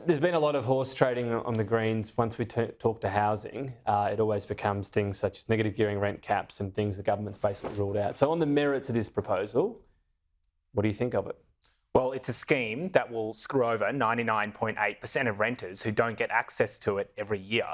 There's been a lot of horse trading on the Greens. Once we talk to housing, it always becomes things such as negative gearing rent caps and things the government's basically ruled out. So on the merits of this proposal, what do you think of it? Well, it's a scheme that will screw over 99.8% of renters who don't get access to it every year.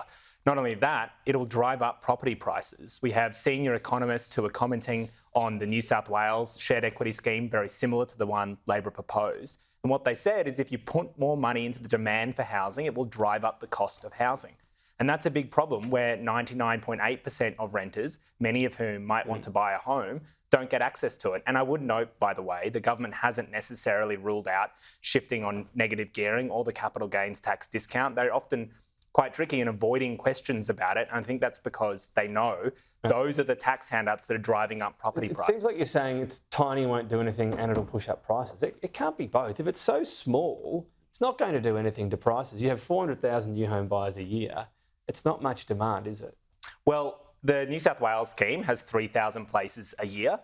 Not only that, it'll drive up property prices. We have senior economists who are commenting on the New South Wales shared equity scheme, very similar to the one Labor proposed. And what they said is if you put more money into the demand for housing, it will drive up the cost of housing. And that's a big problem where 99.8% of renters, many of whom might want to buy a home, don't get access to it. And I would note, by the way, the government hasn't necessarily ruled out shifting on negative gearing or the capital gains tax discount. They're often quite tricky in avoiding questions about it. And I think that's because they know those are the tax handouts that are driving up property prices. It seems like you're saying it's tiny, won't do anything, and it'll push up prices. It can't be both. If it's so small, it's not going to do anything to prices. You have 400,000 new home buyers a year. It's not much demand, is it? Well, the New South Wales scheme has 3,000 places a year.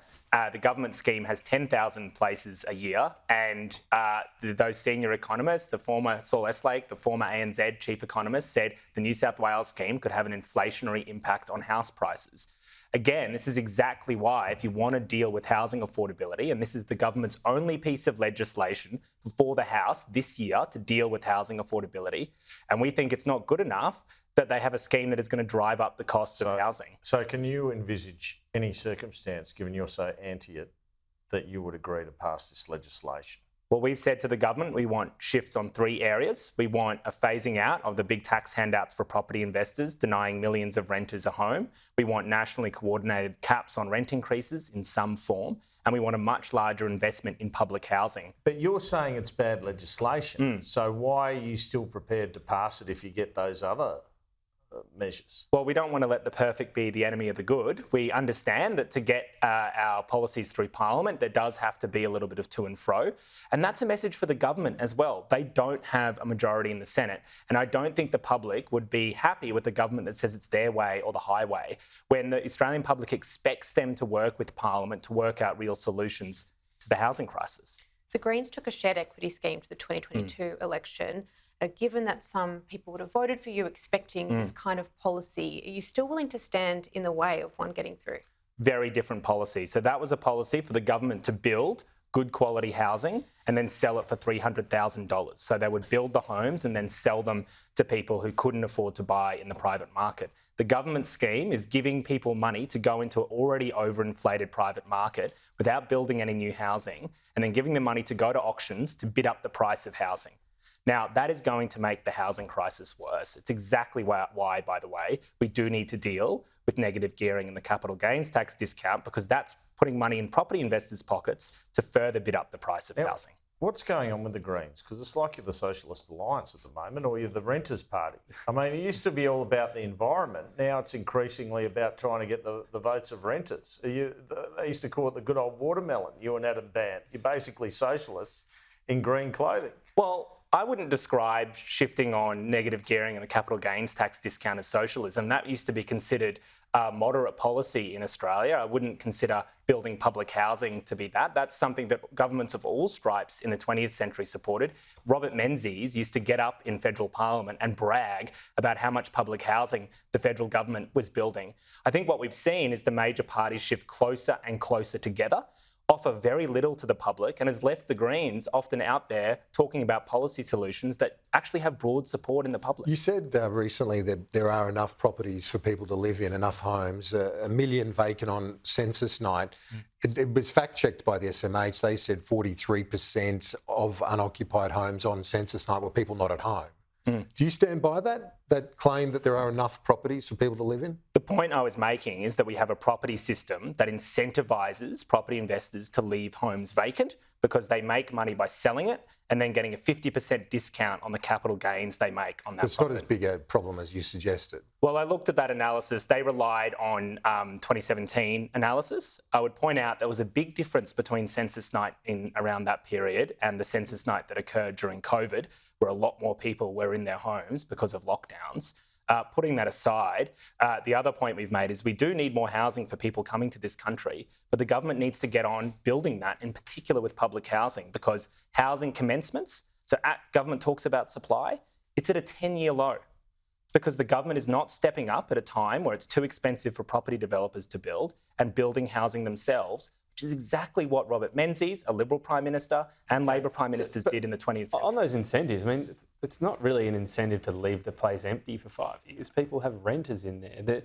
The government scheme has 10,000 places a year. And those senior economists, the former Saul Eslake, the former ANZ chief economist, said the New South Wales scheme could have an inflationary impact on house prices. Again, this is exactly why, if you want to deal with housing affordability, and this is the government's only piece of legislation before the House this year to deal with housing affordability, and we think it's not good enough that they have a scheme that is going to drive up the cost of housing. So can you envisage any circumstance, given you're so anti it, that you would agree to pass this legislation? Well, we've said to the government we want shifts on 3 areas. We want a phasing out of the big tax handouts for property investors, denying millions of renters a home. We want nationally coordinated caps on rent increases in some form. And we want a much larger investment in public housing. But you're saying it's bad legislation. So why are you still prepared to pass it if you get those other measures? Well, we don't want to let the perfect be the enemy of the good. We understand that to get our policies through Parliament, there does have to be a little bit of to and fro. And that's a message for the government as well. They don't have a majority in the Senate. And I don't think the public would be happy with the government that says it's their way or the highway, when the Australian public expects them to work with Parliament to work out real solutions to the housing crisis. The Greens took a shared equity scheme to the 2022 election. Given that some people would have voted for you expecting this kind of policy, are you still willing to stand in the way of one getting through? Very different policy. So that was a policy for the government to build good quality housing and then sell it for $300,000. So they would build the homes and then sell them to people who couldn't afford to buy in the private market. The government scheme is giving people money to go into an already overinflated private market without building any new housing, and then giving them money to go to auctions to bid up the price of housing. Now, that is going to make the housing crisis worse. It's exactly why, by the way, we do need to deal with negative gearing and the capital gains tax discount, because that's putting money in property investors' pockets to further bid up the price of housing. What's going on with the Greens? Because it's like you're the Socialist Alliance at the moment, or you're the Renters Party. I mean, it used to be all about the environment. Now it's increasingly about trying to get the votes of renters. They used to call it the good old watermelon, you and Adam Band. You're basically socialists in green clothing. Well, I wouldn't describe shifting on negative gearing and the capital gains tax discount as socialism. That used to be considered moderate policy in Australia. I wouldn't consider building public housing to be that. That's something that governments of all stripes in the 20th century supported. Robert Menzies used to get up in federal parliament and brag about how much public housing the federal government was building. I think what we've seen is the major parties shift closer and closer together, offer very little to the public, and has left the Greens often out there talking about policy solutions that actually have broad support in the public. You said recently that there are enough properties for people to live in, enough homes, 1 million vacant on census night. It was fact-checked by the SMH. They said 43% of unoccupied homes on census night were people not at home. Do you stand by that claim that there are enough properties for people to live in? The point I was making is that we have a property system that incentivises property investors to leave homes vacant because they make money by selling it and then getting a 50% discount on the capital gains they make on that It's profit. not as big a problem as you suggested. Well, I looked at that analysis. They relied on 2017 analysis. I would point out there was a big difference between census night in around that period and the census night that occurred during COVID, where a lot more people were in their homes because of lockdowns. Putting that aside, the other point we've made is we do need more housing for people coming to this country, but the government needs to get on building that, in particular with public housing, because housing commencements, government talks about supply, It's at a 10-year low because the government is not stepping up at a time where it's too expensive for property developers to build and building housing themselves, which is exactly what Robert Menzies, a Liberal Prime Minister, and Labor Prime Ministers did in the 20th century. On those incentives, I mean, it's not really an incentive to leave the place empty for 5 years. People have renters in there.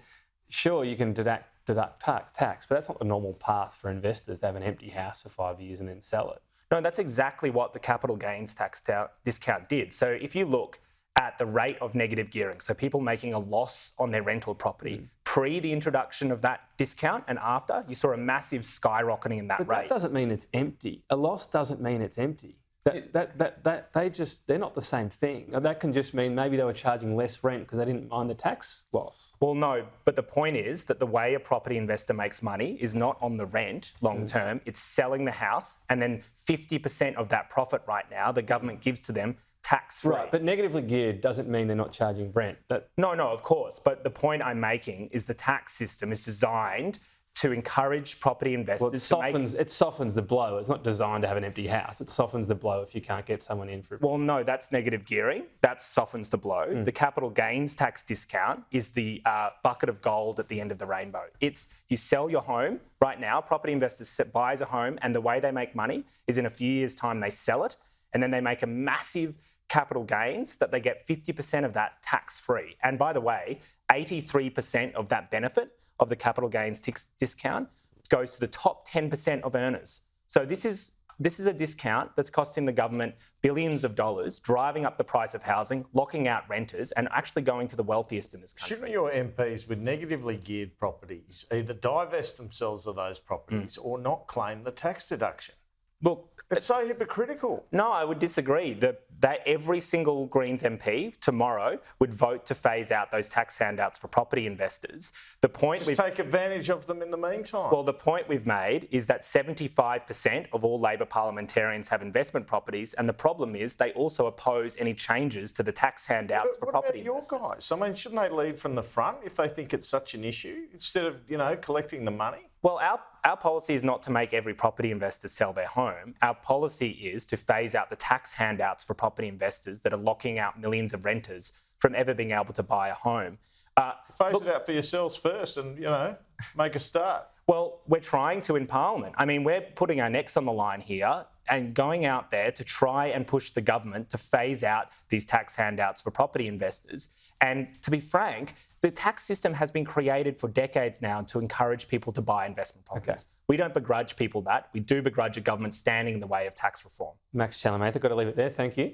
Sure, you can deduct tax, but that's not the normal path for investors to have an empty house for 5 years and then sell it. No, that's exactly what the capital gains tax discount did. So if you look at the rate of negative gearing, so people making a loss on their rental property, pre the introduction of that discount and after, you saw a massive skyrocketing in that rate. That doesn't mean it's empty. A loss doesn't mean it's empty. They're not the same thing. That can just mean maybe they were charging less rent because they didn't mind the tax loss. Well, no, but the point is that the way a property investor makes money is not on the rent long term, it's selling the house, and then 50% of that profit right now the government gives to them tax-free. Right, but negatively geared doesn't mean they're not charging rent. No, of course. But the point I'm making is the tax system is designed to encourage property investors it softens the blow. It's not designed to have an empty house. It softens the blow if you can't get someone in for it. Well, no, that's negative gearing. That softens the blow. The capital gains tax discount is the bucket of gold at the end of the rainbow. It's you sell your home right now. Property investors buys a home, and the way they make money is in a few years' time they sell it, and then they make a massive capital gains that they get 50% of that tax-free. And by the way, 83% of that benefit of the capital gains discount goes to the top 10% of earners. So this is a discount that's costing the government billions of dollars, driving up the price of housing, locking out renters, and actually going to the wealthiest in this country. Shouldn't your MPs with negatively geared properties either divest themselves of those properties or not claim the tax deduction? Look, it's so hypocritical. No, I would disagree. That every single Greens MP tomorrow would vote to phase out those tax handouts for property investors. The point Just take advantage of them in the meantime. Well, the point we've made is that 75% of all Labor parliamentarians have investment properties, and the problem is they also oppose any changes to the tax handouts for property investors. What about your guys? I mean, shouldn't they lead from the front if they think it's such an issue instead of, collecting the money? Well, our policy is not to make every property investor sell their home. Our policy is to phase out the tax handouts for property investors that are locking out millions of renters from ever being able to buy a home. Phase it out for yourselves first and, make a start. Well, we're trying to in Parliament. I mean, we're putting our necks on the line here and going out there to try and push the government to phase out these tax handouts for property investors. And to be frank, the tax system has been created for decades now to encourage people to buy investment properties. Okay. We don't begrudge people that. We do begrudge a government standing in the way of tax reform. Max Chandler-Mather, got to leave it there. Thank you.